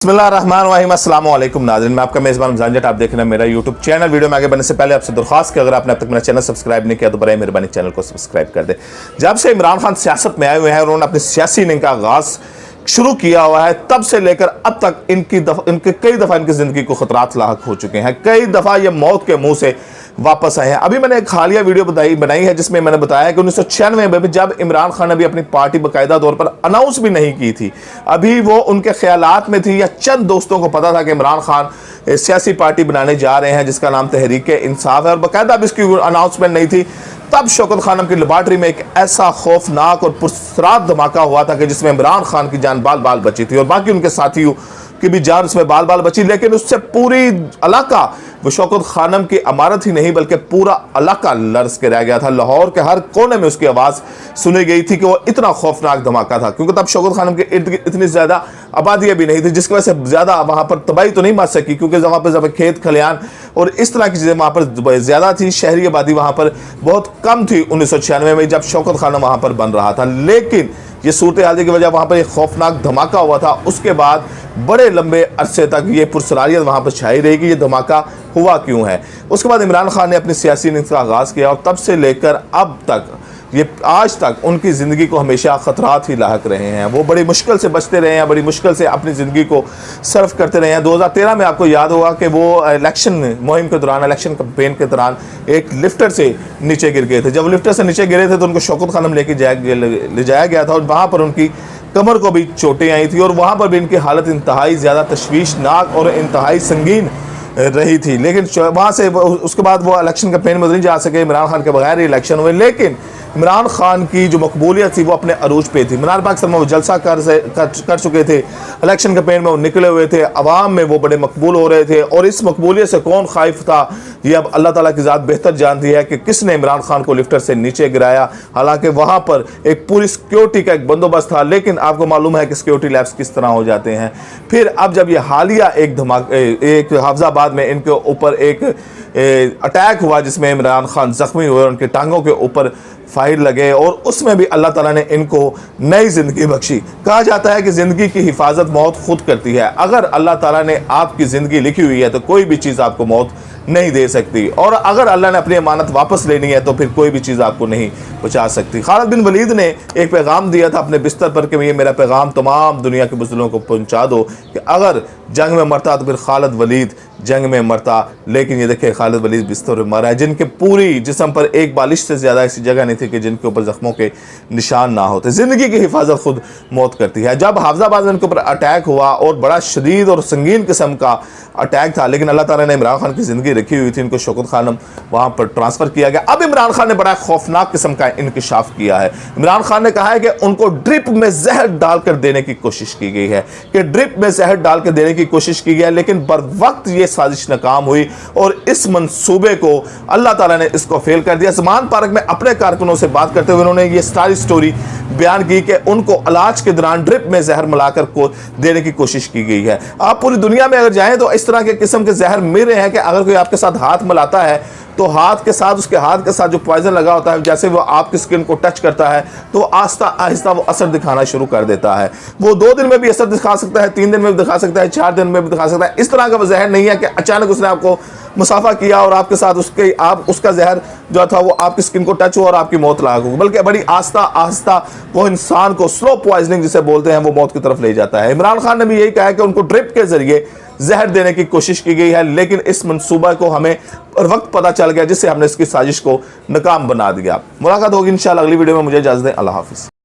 बिस्मिल्लाहिर्रहमानिर्रहीम, अस्सलाम वालेकुम नाज़रीन, मैं आपका मेज़बान रमज़ान जट। आप देख रहे हैं मेरा यूट्यूब चैनल। वीडियो में आगे बढ़ने से पहले आपसे दरख्वास्त कि अगर आपने अब तक मेरा चैनल सब्सक्राइब नहीं किया तो बराए मेहरबानी चैनल को सब्सक्राइब कर दे। जब से इमरान खान सियासत में आए हुए हैं और उन्होंने अपनी सियासी इनिंग का आगाज़ शुरू किया हुआ है, तब से लेकर अब तक इनके कई दफ़ा इनकी ज़िंदगी को ख़तरात लाहक हो चुके हैं। कई दफ़ा ये मौत के मुँह से वापस आए हैं। अभी मैंने एक हालिया वीडियो बनाई है जिसमें मैंने बताया कि 1996 में जब इमरान खान ने भी अपनी पार्टी बाकायदा तौर पर अनाउंस भी नहीं की थी, अभी वो उनके ख्यालात में थी या चंद दोस्तों को पता था कि इमरान खान सियासी पार्टी बनाने जा रहे हैं जिसका नाम तहरीक इंसाफ है, और बाकायदा अब इसकी अनाउंसमेंट नहीं थी। तब शौकत खानम की लेबॉर्ट्री में एक ऐसा खौफनाक और पुरसरात धमाका हुआ था कि जिसमें इमरान खान की जान बाल बाल बची थी और बाकी उनके साथियों की भी जान उसमें बाल बाल बची, लेकिन उससे पूरी इलाका, वो शौकत खानम की इमारत ही नहीं बल्कि पूरा इलाका लर्ज़ के रह गया था। लाहौर के हर कोने में उसकी आवाज़ सुनी गई थी कि वो इतना खौफनाक धमाका था, क्योंकि तब शौकत खानम के इर्द गिर्द इतनी ज़्यादा आबादियाँ भी नहीं थी जिसकी वजह से ज़्यादा वहाँ पर तबाही तो नहीं मच सकी, क्योंकि वहाँ पर जब खेत खलियान और इस तरह की चीज़ें वहाँ पर ज़्यादा थी। शहरी आबादी वहाँ पर बहुत कम थी 1996 में जब शौकत खानम वहाँ पर बन रहा था। लेकिन ये सूरत हाल की वजह वहाँ पर एक खौफनाक धमाका हुआ था। उसके बाद बड़े लंबे अरसे तक ये पुरसरारियत वहाँ पर छाई रही कि ये धमाका हुआ क्यों है। उसके बाद इमरान खान ने अपनी सियासी इनिंग्स का आगाज़ किया और तब से लेकर अब तक ये आज तक उनकी ज़िंदगी को हमेशा ख़तरात ही लाहक रहे हैं। वो बड़ी मुश्किल से बचते रहे हैं, बड़ी मुश्किल से अपनी ज़िंदगी को सर्व करते रहे हैं। 2013 में आपको याद होगा कि वो इलेक्शन मुहिम के दौरान, इलेक्शन कैंपेन के दौरान एक लिफ्टर से नीचे गिर गए थे। जब लिफ्टर से नीचे गिरे थे तो उनको शौकत खानम ले जाया गया था और वहाँ पर उनकी कमर को भी चोटें आई थी और वहाँ पर भी इनकी हालत इंतहाई ज़्यादा तशवीशनाक और इंतहाई संगीन रही थी। लेकिन वहाँ से उसके बाद वो इलेक्शन कैंपेन में नहीं जा सके, इमरान खान के बगैर इलेक्शन हुए। लेकिन इमरान खान की जो मकबूलियत थी वो अपने अरूज पे थी। मीनार पाकिस्तान में वो जलसा कर चुके थे, इलेक्शन कैंपेन में वो निकले हुए थे, अवाम में वो बड़े मकबूल हो रहे थे। और इस मकबूलियत से कौन खाइफ था ये अब अल्लाह ताला की ज़ात बेहतर जानती है कि किसने इमरान खान को लिफ्टर से नीचे गिराया। हालांकि वहाँ पर एक पूरी सिक्योरिटी का एक बंदोबस्त था, लेकिन आपको मालूम है कि सिक्योरिटी लैब्स किस तरह हो जाते हैं। फिर अब जब ये हालिया एक हाफिजाबाद में इनके ऊपर एक अटैक हुआ जिसमें इमरान खान ज़ख्मी हुए, उनके टांगों के ऊपर फायर लगे और उसमें भी अल्लाह ताला ने इनको नई ज़िंदगी बख्शी। कहा जाता है कि ज़िंदगी की हिफाजत मौत खुद करती है। अगर अल्लाह ताला ने आपकी ज़िंदगी लिखी हुई है तो कोई भी चीज़ आपको मौत नहीं दे सकती, और अगर अल्लाह ने अपनी अमानत वापस लेनी है तो फिर कोई भी चीज़ आपको नहीं बचा सकती। खालिद बिन वलीद ने एक पैगाम दिया था अपने बिस्तर पर कि ये मेरा पैगाम तमाम दुनिया के बुजुर्गों को पहुंचा दो कि अगर जंग में मरता तो फिर खालिद वलीद जंग में मरता। लेकिन ये देखिए खालिद वलीद बिस्तर पर मरा है, जिनके पूरी जिस्म पर एक बालिश से ज़्यादा ऐसी जगह नहीं थी कि जिनके ऊपर ज़ख्मों के निशान ना होते। ज़िंदगी की हिफाजत खुद मौत करती है। जब हाफिजाबाद में इनके ऊपर अटैक हुआ और बड़ा शदीद और संगीन किस्म का अटैक था, लेकिन अल्लाह ताला ने इमरान खान की ज़िंदगी रखी हुई थी, इनको शौकत खानम वहाँ पर ट्रांसफ़र किया गया। अब इमरान खान ने बड़ा खौफनाक किस्म का इंकशाफ किया है। इमरान खान ने कहा है कि उनको ड्रिप में जहर डालकर देने की कोशिश की गई है, कि ड्रिप में जहर डालकर देने की कोशिश की गई है, लेकिन बर वक्त ये साजिश नाकाम हुई और इस मंसूबे को अल्लाह ताला ने इसको फेल कर दिया। ज़मान पार्क में अपने कारकुनों से बात करते हुए उन्होंने ये सारी स्टोरी बयान की कि उनको इलाज के दौरान ड्रिप में जहर मिलाकर को देने की कोशिश की गई है। आप पूरी दुनिया में अगर जाएं तो इस तरह के किस्म के जहर मिल रहे हैं कि अगर कोई आपके साथ हाथ मिलाता है तो हाथ के साथ, उसके हाथ के साथ जो पॉइजन लगा होता है, जैसे वो आपकी स्किन को टच करता है तो आहिस्ता आहिस्ता वो असर दिखाना शुरू कर देता है। वो 2 दिन में भी असर दिखा सकता है, 3 दिन में भी दिखा सकता है, 4 दिन में भी दिखा सकता है। इस तरह का वो जहर नहीं है कि अचानक उसने आपको मुसाफा किया और आपके साथ उसका जहर जो था वो आपकी स्किन को टच हुआ और आपकी मौत लायक होगी, बल्कि बड़ी आहिस्ता आहिस्ता वो इंसान को स्लो पॉइजनिंग जिसे बोलते हैं वो मौत की तरफ ले जाता है। इमरान खान ने भी यही कहा है कि उनको ड्रिप के जरिए जहर देने की कोशिश की गई है, लेकिन इस मंसूबा को हमें वक्त पता चल गया जिससे हमने इसकी साजिश को नाकाम बना दिया। मुलाकात होगी इंशाल्लाह अगली वीडियो में। मुझे इजाज़त दें। अल्लाह हाफिज़।